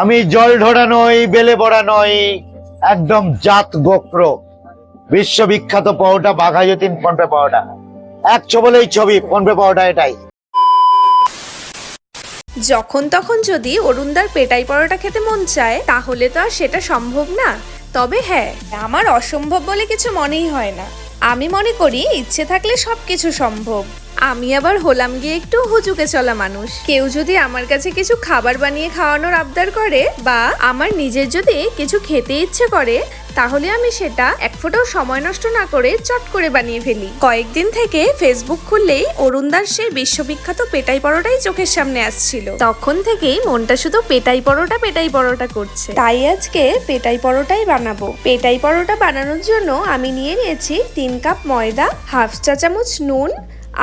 আমি জল ঢোড়া নই, বেলে বড়া নই, একদম জাত গোপ্র বিশ্ববিখ্যাত পাউডা বাঘাযতীন পনপে পাউডা। এক ছবলেই ছবি পনপে পাউডা এটাই। যখন তখন যদি অরুণদার পেটাই পরোটা খেতে মন চায় তাহলে তো আর সেটা সম্ভব না। তবে হ্যাঁ, আমার অসম্ভব বলে কিছু মনেই হয় না। আমি মনে করি ইচ্ছে থাকলে সবকিছু সম্ভব। আমি আবার হলাম গিয়ে একটু হুজুকে চলা মানুষ। কেউ যদি আমার কাছে কিছু খাবার বানিয়ে খাওয়ানোর আবদার করে বা আমার নিজের যদি কিছু খেতে ইচ্ছে করে, তাহলে আমি সেটা এক ফোঁটাও সময় নষ্ট না করে চট করে বানিয়ে ফেলি। কয়েকদিন থেকে ফেসবুক খুললেই অরুণদার সেই বিশ্ববিখ্যাত পেটাই পরোটাই চোখের সামনে আসছিল। তখন থেকেই মনটা শুধু পেটাই পরোটা করছে। তাই আজকে পেটাই পরোটাই বানাবো। পেটাই পরোটা বানানোর জন্য আমি নিয়ে নিয়েছি 3 কাপ ময়দা, হাফ চা চামচ নুন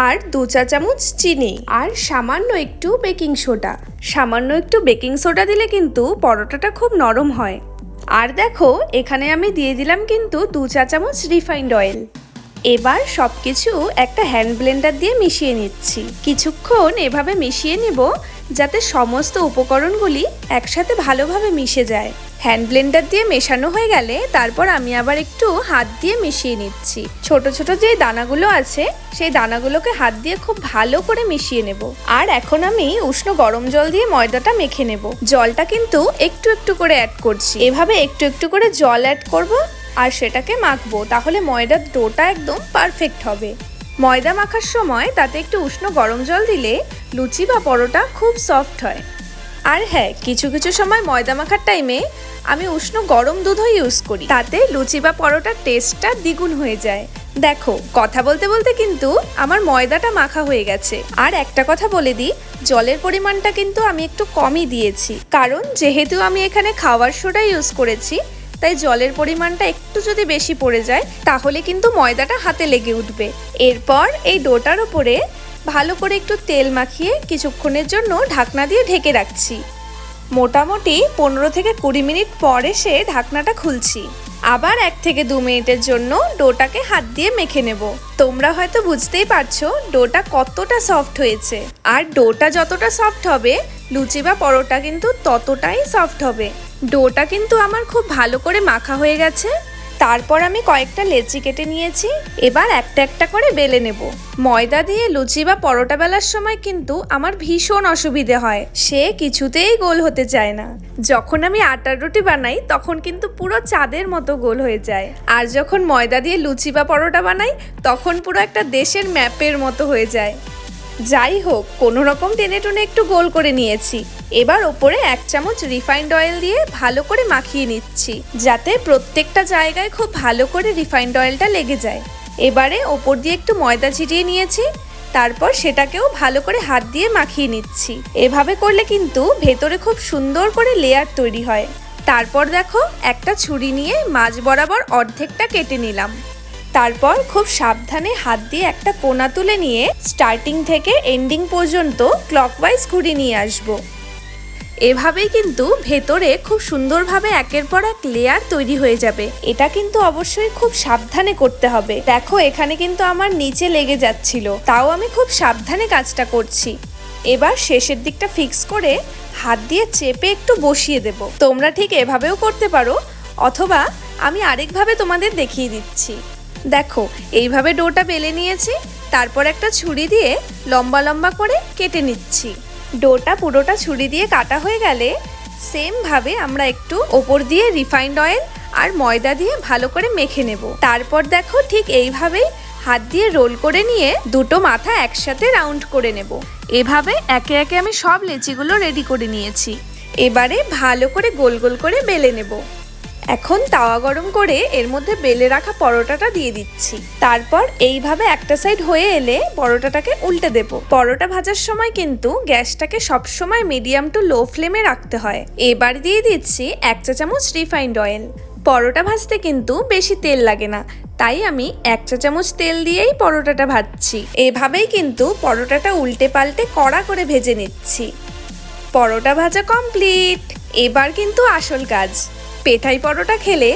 আর 2 চা চামচ চিনি আর সামান্য একটু বেকিং সোডা। সামান্য একটু বেকিং সোডা দিলে কিন্তু পরোটাটা খুব নরম হয়। আর দেখো, এখানে আমি দিয়ে দিলাম কিন্তু 2 চা চামচ রিফাইন্ড অয়েল। এবার সবকিছু একটা হ্যান্ড ব্লেন্ডার দিয়ে মিশিয়ে নিচ্ছি। কিছুক্ষণ এভাবে মিশিয়ে নেব যাতে সমস্ত উপকরণগুলি একসাথে ভালোভাবে মিশে যায়। হ্যান্ড ব্লেন্ডার দিয়ে মেশানো হয়ে গেলে তারপর আমি আবার একটু হাত দিয়ে মিশিয়ে নিচ্ছি। ছোট ছোট যে দানাগুলো আছে সেই দানাগুলোকে হাত দিয়ে খুব ভালো করে মিশিয়ে নেব। আর এখন আমি উষ্ণ গরম জল দিয়ে ময়দাটা মেখে নেব। জলটা কিন্তু একটু একটু করে অ্যাড করছি। এভাবে একটু একটু করে জল অ্যাড করব আর সেটাকে মাখবো, তাহলে ময়দার ডোটা একদম পারফেক্ট হবে। ময়দা মাখার সময় তাতে একটু উষ্ণ গরম জল দিলে লুচি বা পরোটা খুব সফট হয়। আর হ্যাঁ, কিছু কিছু সময় ময়দা মাখার টাইমে আমি উষ্ণ গরম দুধও ইউজ করি, তাতে লুচি বা পরোটার টেস্টটা দ্বিগুণ হয়ে যায়। দেখো, কথা বলতে বলতে কিন্তু আমার ময়দাটা মাখা হয়ে গেছে। আর একটা কথা বলে দিই, জলের পরিমাণটা কিন্তু আমি একটু কমই দিয়েছি, কারণ যেহেতু আমি এখানে খাওয়ার সোডা ইউজ করেছি, তাই জলের পরিমাণটা একটু যদি বেশি পড়ে যায় তাহলে কিন্তু ময়দাটা হাতে লেগে উঠবে। এরপর এই ডোটার উপরে ভালো করে একটু তেল মাখিয়ে কিছুক্ষণের জন্য ঢাকনা দিয়ে ঢেকে রাখছি। মোটামুটি 15 থেকে 20 মিনিট পর এসে ঢাকনাটা খুলছি। আবার 1 থেকে 2 মিনিটের জন্য ডোটাকে হাত দিয়ে মেখে নেব। তোমরা হয়তো বুঝতেই পারছো ডোটা কতটা সফট হয়েছে। আর ডোটা যতটা সফট হবে, লুচি বা পরোটা কিন্তু ততটাই সফট হবে। ডোটা কিন্তু আমার খুব ভালো করে মাখা হয়ে গেছে। তারপর আমি কয়েকটা লেচি কেটে নিয়েছি। এবার একটা একটা করে বেলে নেব। ময়দা দিয়ে লুচি বা পরোটা বেলার সময় কিন্তু আমার ভীষণ অসুবিধে হয়, সে কিছুতেই গোল হতে চায় না। যখন আমি আটার রুটি বানাই তখন কিন্তু পুরো চাঁদের মতো গোল হয়ে যায়, আর যখন ময়দা দিয়ে লুচি বা পরোটা বানাই তখন পুরো একটা দেশের ম্যাপের মতো হয়ে যায়। যাই হোক, কোনো রকম টেনে টুনে একটু গোল করে নিয়েছি। এবার ওপরে 1 চামচ রিফাইন্ড অয়েল দিয়ে ভালো করে মাখিয়ে নিচ্ছি, যাতে প্রত্যেকটা জায়গায় খুব ভালো করে রিফাইন্ড অয়েলটা লেগে যায়। এবারে ওপর দিয়ে একটু ময়দা ছিটিয়ে নিয়েছি, তারপর সেটাকেও ভালো করে হাত দিয়ে মাখিয়ে নিচ্ছি। এভাবে করলে কিন্তু ভেতরে খুব সুন্দর করে লেয়ার তৈরি হয়। তারপর দেখো, একটা ছুরি নিয়ে মাঝ বরাবর অর্ধেকটা কেটে নিলাম। তারপর খুব সাবধানে হাত দিয়ে একটা কোণা তুলে নিয়ে স্টার্টিং থেকে এন্ডিং পর্যন্ত ক্লকওয়াইজ ঘুরিয়ে নিয়ে আসবো। এভাবেই কিন্তু ভেতরে খুব সুন্দরভাবে একের পর এক লেয়ার তৈরি হয়ে যাবে। এটা কিন্তু অবশ্যই খুব সাবধানে করতে হবে। দেখো, এখানে কিন্তু আমার নিচে লেগে যাচ্ছিল, তাও আমি খুব সাবধানে কাজটা করছি। এবার শেষের দিকটা ফিক্স করে হাত দিয়ে চেপে একটু বসিয়ে দেব। তোমরা ঠিক এভাবেও করতে পারো, অথবা আমি আরেকভাবে তোমাদের দেখিয়ে দিচ্ছি। দেখো, এইভাবে ডোটা বেলে নিয়েছি, তারপর একটা ছুরি দিয়ে লম্বা লম্বা করে কেটে নিচ্ছি। ডোটা পুরোটা ছুরি দিয়ে কাটা হয়ে গেলে সেম ভাবে আমরা একটু ওপর দিয়ে রিফাইন্ড অয়েল আর ময়দা দিয়ে ভালো করে মেখে নেব। তারপর দেখো, ঠিক এইভাবেই হাত দিয়ে রোল করে নিয়ে দুটো মাথা একসাথে রাউন্ড করে নেব। এভাবে একে একে আমি সব লেচিগুলো রেডি করে নিয়েছি। এবারে ভালো করে গোল গোল করে বেলে নেব। এখন তাওয়া গরম করে এর মধ্যে বেলে রাখা পরোটাটা দিয়ে দিচ্ছি। তারপর এইভাবে একটা সাইড হয়ে এলে পরোটাটাকে উল্টে দেব। পরোটা ভাজার সময় কিন্তু গ্যাসটাকে সবসময় মিডিয়াম টু লো ফ্লেমে রাখতে হয়। এবার দিয়ে দিচ্ছি 1 চা চামচ রিফাইন্ড অয়েল। পরোটা ভাজতে কিন্তু বেশি তেল লাগে না, তাই আমি 1 চা চামচ তেল দিয়েই পরোটাটা ভাজছি। এভাবেই কিন্তু পরোটাটা উল্টে পাল্টে কড়া করে ভেজে নিচ্ছি। পরোটা ভাজা কমপ্লিট। এবার কিন্তু আসল কাজ। পেটাই পরোটা খেলে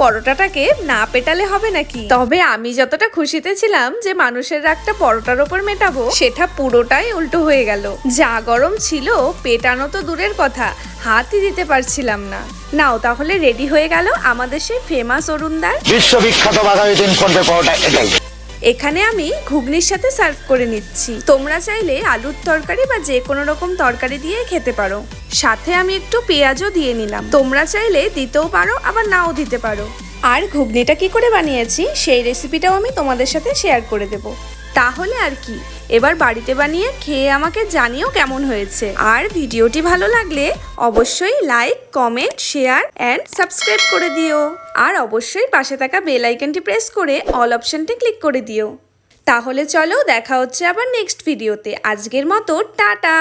পরোটাটাকে না পেটালে হবে নাকি। তবে আমি যতটা খুশিতে ছিলাম যে মানুষের রাগটা পরোটার ওপর মেটাবো, সেটা পুরোটাই উল্টো হয়ে গেল। যা গরম ছিল, পেটানো তো দূরের কথা, হাতই দিতে পারছিলাম না। নাও তাহলে রেডি হয়ে গেল আমাদের সেই ফেমাস অরুণদার বিশ্ববিখ্যাত বাঘাযতীন পনপে পাওয়াটা এটাই। এখানে আমি ঘুগনির সাথে সার্ভ করে নিচ্ছি। তোমরা চাইলে আলুর তরকারি বা যে কোনো রকম তরকারি দিয়ে খেতে পারো। সাথে আমি একটু পেঁয়াজও দিয়ে নিলাম, তোমরা চাইলে দিতেও পারো আবার নাও দিতে পারো। আর ঘুগনিটা কি করে বানিয়েছি সেই রেসিপিটাও আমি তোমাদের সাথে শেয়ার করে দেব। তাহলে আর কি, এবার বাড়িতে বানিয়ে খেয়ে আমাকে জানিও কেমন হয়েছে। আর ভিডিওটি ভালো লাগলে অবশ্যই like, comment, share and subscribe করে দিও। আর অবশ্যই পাশে থাকা বেল আইকনটি প্রেস করে অল অপশনটি ক্লিক করে দিও। তাহলে চলো, দেখা হচ্ছে আবার নেক্সট ভিডিওতে। আজকের মতো টাটা।